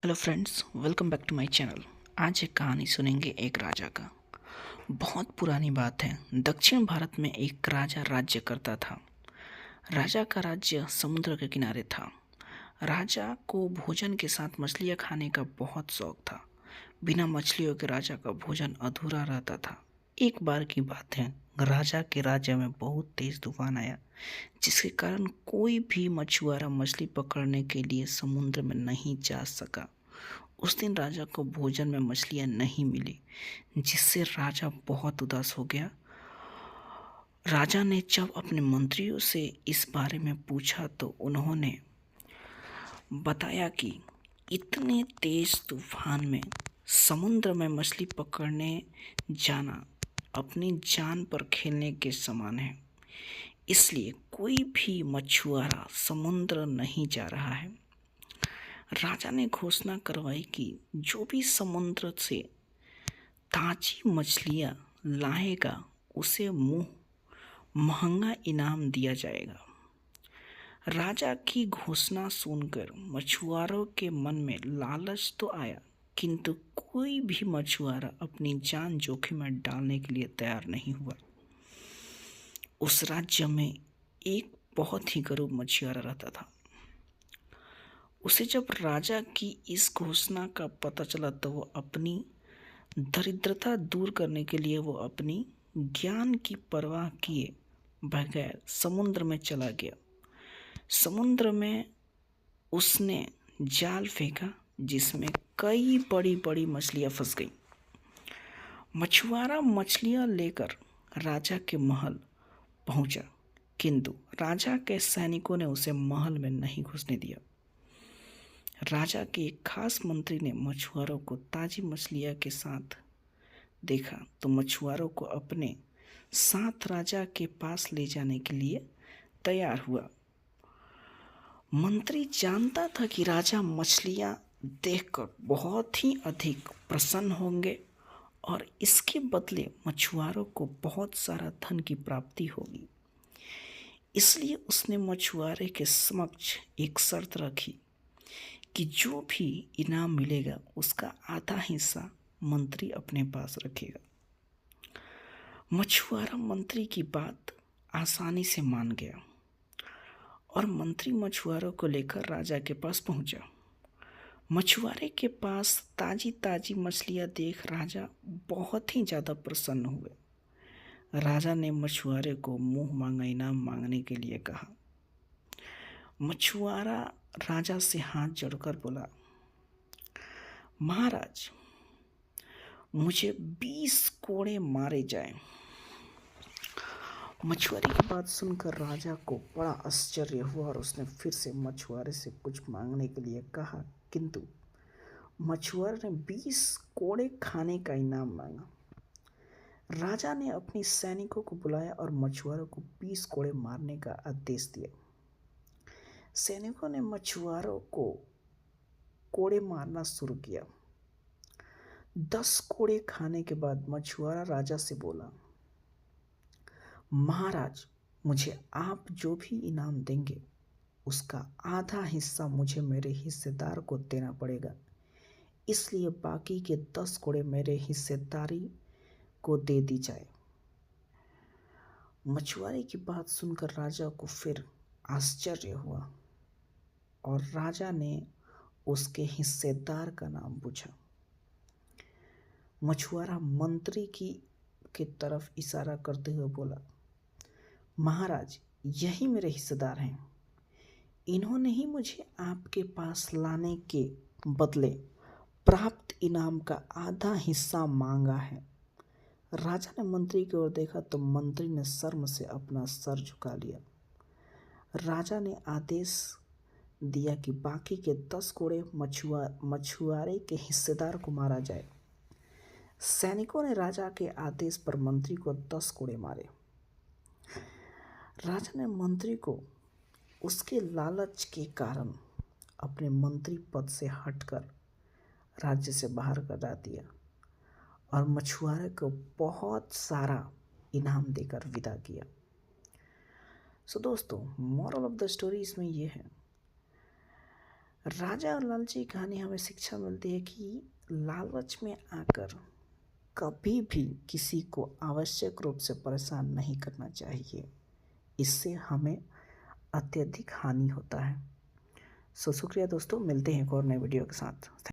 Hello friends, welcome back to my channel. आज एक कहानी सुनेंगे एक राजा का। बहुत पुरानी बात है। दक्षिण भारत में एक राजा राज्य करता था। राजा का राज्य समुद्र के किनारे था। राजा को भोजन के साथ मछलियाँ खाने का बहुत शौक था। बिना मछलियों के राजा का भोजन अधूरा रहता था। एक बार की बात है, राजा के राज्य में बहुत तेज तूफान आया, जिसके कारण कोई भी मछुआरा मछली पकड़ने के लिए समुद्र में नहीं जा सका। उस दिन राजा को भोजन में मछलियां नहीं मिली, जिससे राजा बहुत उदास हो गया। राजा ने जब अपने मंत्रियों से इस बारे में पूछा तो उन्होंने बताया कि इतने तेज तूफान में समुद्र में मछली पकड़ने जाना अपनी जान पर खेलने के समान है। इसलिए कोई भी मछुआरा समुद्र नहीं जा रहा है। राजा ने घोषणा करवाई कि जो भी समुद्र से ताजी मछलियाँ लाएगा उसे महंगा इनाम दिया जाएगा। राजा की घोषणा सुनकर मछुआरों के मन में लालच तो आया, किंतु कोई भी मछुआरा अपनी जान जोखिम में डालने के लिए तैयार नहीं हुआ। उस राज्य में एक बहुत ही गरीब मछुआरा रहता था। उसे जब राजा की इस घोषणा का पता चला तो वो अपनी दरिद्रता दूर करने के लिए वो अपनी ज्ञान की परवाह किए बगैर समुद्र में चला गया। समुद्र में उसने जाल फेंका, जिसमें कई बड़ी बड़ी मछलियां फंस गईं। मछुआरा मछलियां लेकर राजा के महल पहुंचा, किंतु राजा के सैनिकों ने उसे महल में नहीं घुसने दिया। राजा के एक खास मंत्री ने मछुआरों को ताजी मछलियां के साथ देखा तो मछुआरों को अपने साथ राजा के पास ले जाने के लिए तैयार हुआ। मंत्री जानता था कि राजा मछलियां देखकर बहुत ही अधिक प्रसन्न होंगे और इसके बदले मछुआरों को बहुत सारा धन की प्राप्ति होगी। इसलिए उसने मछुआरे के समक्ष एक शर्त रखी कि जो भी इनाम मिलेगा उसका आधा हिस्सा मंत्री अपने पास रखेगा। मछुआरा मंत्री की बात आसानी से मान गया और मंत्री मछुआरों को लेकर राजा के पास पहुंचा। मछुआरे के पास ताजी ताजी मछलियां देख राजा बहुत ही ज़्यादा प्रसन्न हुए। राजा ने मछुआरे को मुंह मांगा इनाम मांगने के लिए कहा। मछुआरा राजा से हाथ जोड़कर बोला, महाराज, मुझे 20 कोड़े मारे जाएं। मछुआरे की बात सुनकर राजा को बड़ा आश्चर्य हुआ और उसने फिर से मछुआरे से कुछ मांगने के लिए कहा, किंतु मछुआरे ने 20 कोड़े खाने का इनाम मांगा। राजा ने अपने सैनिकों को बुलाया और मछुआरों को 20 कोड़े मारने का आदेश दिया। सैनिकों ने मछुआरों को कोड़े मारना शुरू किया। 10 कोड़े खाने के बाद मछुआरा राजा से बोला, महाराज, मुझे आप जो भी इनाम देंगे उसका आधा हिस्सा मुझे मेरे हिस्सेदार को देना पड़ेगा, इसलिए बाकी के 10 कोड़े मेरे हिस्सेदारी को दे दी जाए। मछुआरे की बात सुनकर राजा को फिर आश्चर्य हुआ और राजा ने उसके हिस्सेदार का नाम पूछा। मछुआरा मंत्री की तरफ इशारा करते हुए बोला, महाराज, यही मेरे हिस्सेदार हैं। इन्होंने ही मुझे आपके पास लाने के बदले प्राप्त इनाम का आधा हिस्सा मांगा है। राजा ने मंत्री की ओर देखा तो मंत्री ने शर्म से अपना सर झुका लिया। राजा ने आदेश दिया कि बाकी के 10 कोड़े मछुआरे के हिस्सेदार को मारा जाए। सैनिकों ने राजा के आदेश पर मंत्री को 10 कोड़े मारे। राजा ने मंत्री को उसके लालच के कारण अपने मंत्री पद से हटकर राज्य से बाहर करा दिया और मछुआरे को बहुत सारा इनाम देकर विदा किया। सो दोस्तों, मॉरल ऑफ द स्टोरी इसमें यह है राजा और लालची की कहानी हमें शिक्षा मिलती है कि लालच में आकर कभी भी किसी को आवश्यक रूप से परेशान नहीं करना चाहिए। इससे हमें अत्यधिक हानि होता है। शुक्रिया दोस्तों, मिलते हैं एक और नए वीडियो के साथ।